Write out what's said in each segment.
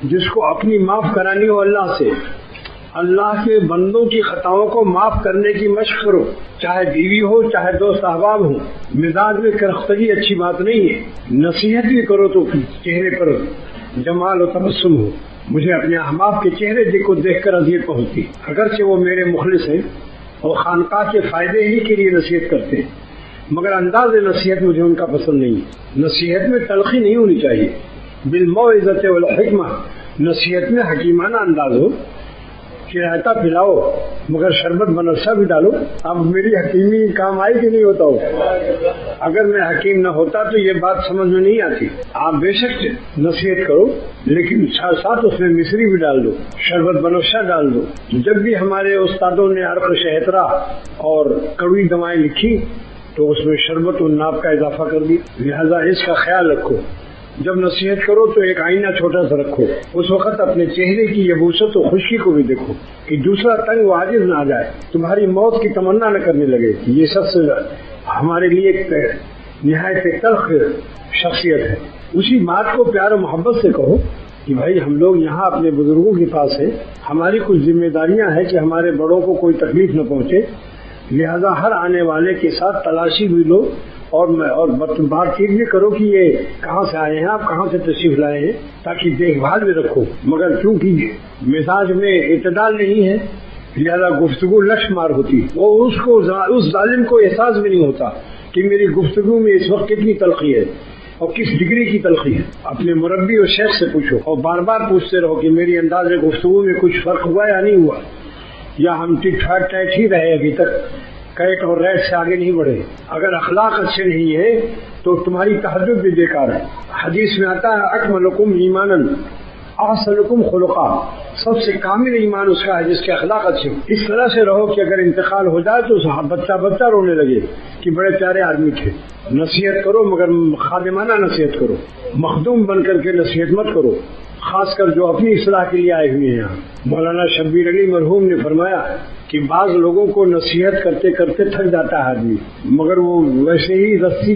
جس کو اپنی معاف کرانی ہو اللہ سے، اللہ کے بندوں کی خطاؤں کو معاف کرنے کی مشق کرو، چاہے بیوی ہو چاہے دوست احباب ہوں۔ مزاج میں کرختگی اچھی بات نہیں ہے، نصیحت بھی کرو تو چہرے پر جمال و تبسم ہو۔ مجھے اپنے احباب کے چہرے کو دیکھ کر اذیت پہنچتی، اگرچہ وہ میرے مخلص ہیں اور خانقاہ کے فائدے ہی کے لیے نصیحت کرتے ہیں، مگر انداز نصیحت مجھے ان کا پسند نہیں ہے۔ نصیحت میں تلخی نہیں ہونی چاہیے، بالموعظۃ والحکمہ، نصیحت میں حکیمانہ انداز ہو کہ رائتا پلاؤ مگر شربت بنفشہ بھی ڈالو۔ اب میری حکیمی کام آئی کہ نہیں ہوتا ہو؟ اگر میں حکیم نہ ہوتا تو یہ بات سمجھ میں نہیں آتی۔ آپ بے شک نصیحت کرو لیکن ساتھ ساتھ اس میں مصری بھی ڈال دو، شربت بنفشہ ڈال دو۔ جب بھی ہمارے استادوں نے عرق شہترا اور کڑوی دوائیں لکھی تو اس میں شربت اور ناب کا اضافہ کر دیا، لہذا اس کا خیال رکھو۔ جب نصیحت کرو تو ایک آئینہ چھوٹا سا رکھو، اس وقت اپنے چہرے کی یبوست و خشکی کو بھی دیکھو کہ دوسرا تنگ و عاجز نہ آ جائے، تمہاری موت کی تمنا نہ کرنے لگے۔ یہ سب سے ہمارے لیے ایک نہایت تلخ شخصیت ہے۔ اسی بات کو پیار و محبت سے کہو کہ بھائی ہم لوگ یہاں اپنے بزرگوں کے پاس ہیں، ہماری کچھ ذمہ داریاں ہیں کہ ہمارے بڑوں کو کوئی تکلیف نہ پہنچے، لہذا ہر آنے والے کے ساتھ تلاشی بھی لو اور بات چیت بھی کرو کہ یہ کہاں سے آئے ہیں، آپ کہاں سے تشریف لائے ہیں، تاکہ دیکھ بھال بھی رکھو۔ مگر کیونکہ مزاج میں اعتدال نہیں ہے لہذا گفتگو لش مار ہوتی، اور اس ظالم کو احساس بھی نہیں ہوتا کہ میری گفتگو میں اس وقت کتنی تلخی ہے اور کس ڈگری کی تلخی ہے۔ اپنے مربی اور شیخ سے پوچھو اور بار بار پوچھتے رہو کہ میری انداز گفتگو میں کچھ فرق ہوا یا نہیں ہوا، یا ہم ٹک ٹھاک ٹائٹ ہی رہے ابھی تک، کیٹ اور ریٹ سے آگے نہیں بڑھے۔ اگر اخلاق اچھے نہیں ہے تو تمہاری تہجد بھی بیکار ہے۔ حدیث میں آتا ہے اکملکم ایمانا احسنکم خلقا، سب سے کامل ایمان اس کا ہے جس کے اخلاق اچھے ہوں۔ اس طرح سے رہو کہ اگر انتقال ہو جائے تو بچہ رونے لگے کہ بڑے پیارے آدمی تھے۔ نصیحت کرو مگر خادمانہ نصیحت کرو، مخدوم بن کر کے نصیحت مت کرو، خاص کر جو اپنی اصلاح کے لیے آئے ہوئے ہیں۔ یہاں مولانا شبیر علی مرحوم نے فرمایا کہ بعض لوگوں کو نصیحت کرتے کرتے تھک جاتا ہے آدمی، مگر وہ ویسے ہی رسی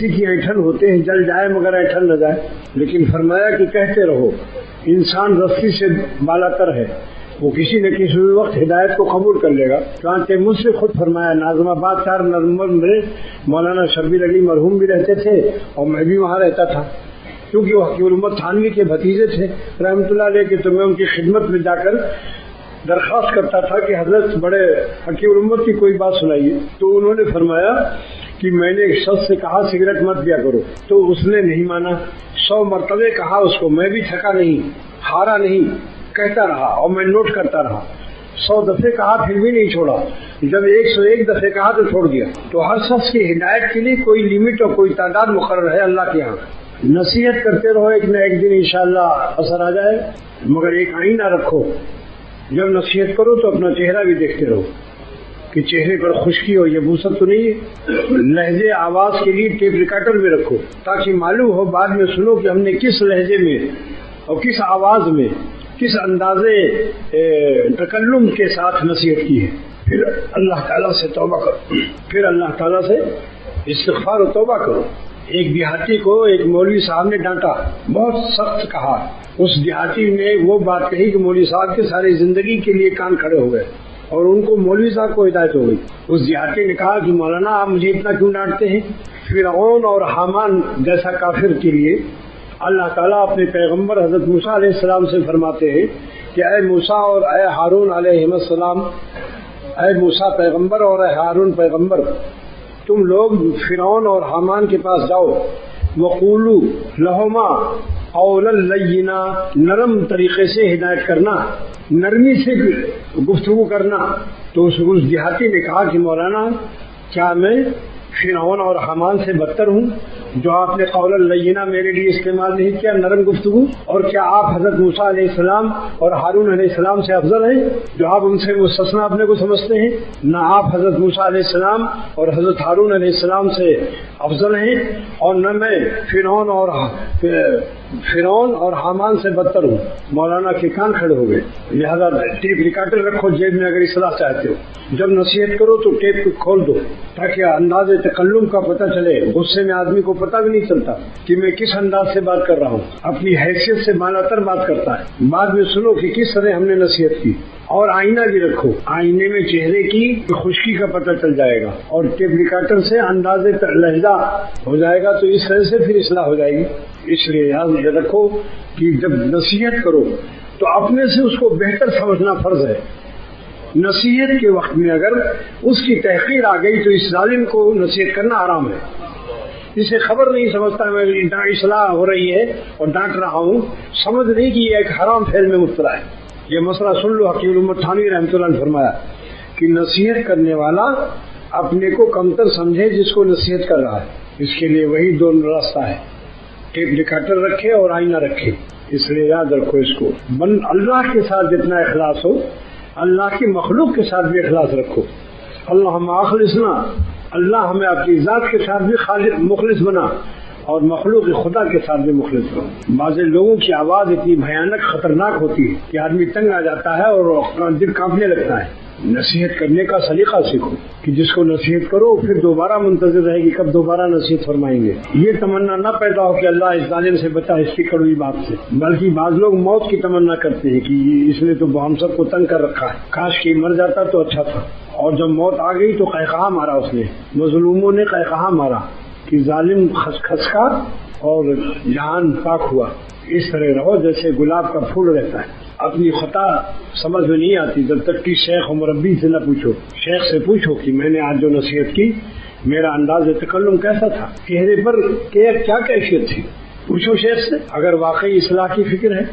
کی ایٹھن ہوتے ہیں، جل جائے مگر ایٹھن نہ جائے۔ لیکن فرمایا کہ کہتے رہو، انسان رسی سے بالا تر ہے، وہ کسی نہ کسی وقت ہدایت کو قبول کر لے گا۔ چنانچہ مجھ سے خود فرمایا، ناظم آباد 4 نومبر میں مولانا شبیر علی مرحوم بھی رہتے تھے اور میں بھی وہاں رہتا تھا، کیونکہ وہ حکیم الامت تھانوی کے بھتیجے تھے رحمۃ اللہ علیہ کے، تو میں ان کی خدمت میں جا کر درخواست کرتا تھا کہ حضرت بڑے حکیم الامت کی کوئی بات سنائیے۔ تو انہوں نے فرمایا کہ میں نے ایک شخص سے کہا سگریٹ مت پیا کرو، تو اس نے نہیں مانا، 100 مرتبہ کہا اس کو، میں بھی تھکا نہیں، ہارا نہیں، کہتا رہا اور میں نوٹ کرتا رہا، 100 دفعے کہا پھر بھی نہیں چھوڑا، جب 101 دفعے کہا تو چھوڑ دیا۔ تو ہر شخص کی ہدایت کے لیے کوئی لمٹ اور کوئی تعداد مقرر ہے اللہ کے یہاں۔ نصیحت کرتے رہو، ایک نہ ایک دن انشاءاللہ اثر آ جائے، مگر ایک آئینہ رکھو، جب نصیحت کرو تو اپنا چہرہ بھی دیکھتے رہو کہ چہرے پر خشکی اور یبوست تو نہیں ہے۔ لہجے آواز کے لیے ٹیپ ریکارڈر بھی رکھو تاکہ معلوم ہو بعد میں سنو کہ ہم نے کس لہجے میں اور کس آواز میں کس اندازے تکلم کے ساتھ نصیحت کی ہے۔ پھر اللہ تعالیٰ سے توبہ کرو، پھر اللہ تعالیٰ سے استغفار و توبہ کرو۔ ایک دیہاتی کو ایک مولوی صاحب نے ڈانٹا، بہت سخت کہا، اس دیہاتی نے وہ بات کہی کہ مولوی صاحب کے ساری زندگی کے لیے کان کھڑے ہو گئے اور ان کو مولوی صاحب کو ہدایت ہو گئی۔ اس دیہاتی نے کہا کہ مولانا آپ مجھے اتنا کیوں ڈانٹتے ہیں؟ فرعون اور حامان جیسا کافر کے لیے اللہ تعالیٰ اپنے پیغمبر حضرت موسیٰ علیہ السلام سے فرماتے ہیں کہ اے موسیٰ اور اے ہارون علیہ السلام، اے موسیٰ پیغمبر اور اے ہارون پیغمبر، تم لوگ فرعون اور حامان کے پاس جاؤ، وقولوا لہما قولا لینا، نرم طریقے سے ہدایت کرنا، نرمی سے گفتگو کرنا۔ تو اس دیہاتی نے کہا کہ مولانا کیا میں فرعون اور حامان سے بدتر ہوں جو آپ نے قول لینا میرے لیے استعمال نہیں کیا، نرم گفتگو؟ اور کیا آپ حضرت موسیٰ علیہ السلام اور ہارون علیہ السلام سے افضل ہیں جو آپ ان سے مستثنا اپنے کو سمجھتے ہیں؟ نہ آپ حضرت موسیٰ علیہ السلام اور حضرت ہارون علیہ السلام سے افضل ہیں، اور نہ میں فرعون اور فرعون اور حامان سے بدتر ہوں۔ مولانا کے کان کھڑے ہو گئے، لہذا ٹیپ ریکارڈر رکھو جیب میں اگر اصلاح چاہتے ہو، جب نصیحت کرو تو ٹیپ کو کھول دو تاکہ انداز تکلم کا پتہ چلے۔ غصے میں آدمی کو پتہ بھی نہیں چلتا کہ میں کس انداز سے بات کر رہا ہوں، اپنی حیثیت سے بالا تر بات کرتا ہے۔ بعد میں سنو کہ کس طرح ہم نے نصیحت کی، اور آئینہ بھی رکھو، آئینے میں چہرے کی خشکی کا پتہ چل جائے گا اور ٹیپ ریکارڈر سے انداز لہجہ ہو جائے گا، تو اس طرح سے پھر اصلاح ہو جائے گی۔ اس لیے یاد رکھو کہ جب نصیحت کرو تو اپنے سے اس کو بہتر سمجھنا فرض ہے۔ نصیحت کے وقت میں اگر اس کی تحقیر آ گئی تو اس ظالم کو نصیحت کرنا حرام ہے۔ اسے خبر نہیں سمجھتا میں اصلاح ہو رہی ہے اور ڈانٹ رہا ہوں، سمجھ نہیں کہ یہ ایک حرام فعل میں مبتلا ہے۔ یہ مسئلہ سن لو، حکیم الامت تھانوی رحمۃ اللہ نے فرمایا کہ نصیحت کرنے والا اپنے کو کمتر سمجھے جس کو نصیحت کر رہا ہے۔ اس کے لیے وہی دو راستہ ہے، ٹیپ ریکارڈر رکھے اور آئینہ رکھے۔ اس لیے یاد رکھو اس کو، اللہ کے ساتھ جتنا اخلاص ہو اللہ کی مخلوق کے ساتھ بھی اخلاص رکھو۔ اللہم اخلصنا، اللہ ہمیں اپنی ذات کے ساتھ بھی مخلص بنا اور مخلوق خدا کے ساتھ بھی مخلص بنا۔ بعض لوگوں کی آواز اتنی بھیانک خطرناک ہوتی ہے کہ آدمی تنگ آ جاتا ہے اور دل کانپنے لگتا ہے۔ نصیحت کرنے کا سلیقہ سیکھو کہ جس کو نصیحت کرو پھر دوبارہ منتظر رہے گی کب دوبارہ نصیحت فرمائیں گے۔ یہ تمنا نہ پیدا ہو کہ اللہ اس ظالم سے بچا اس کی کڑوی بات سے، بلکہ بعض لوگ موت کی تمنا کرتے ہیں کہ اس نے تو ہم سب کو تنگ کر رکھا ہے، کاش کہ مر جاتا تو اچھا تھا۔ اور جب موت آ گئی تو قہقہا مارا اس نے، مظلوموں نے قہقہا مارا کہ ظالم خسکا اور جہان پاک ہوا۔ اس طرح رہو جیسے گلاب کا پھول رہتا ہے۔ اپنی خطا سمجھ میں نہیں آتی جب تک کہ شیخ و مربی سے نہ پوچھو۔ شیخ سے پوچھو کہ میں نے آج جو نصیحت کی میرا انداز تکلم کیسا تھا، چہرے پر کیا کیفیت تھی، پوچھو شیخ سے اگر واقعی اصلاح کی فکر ہے۔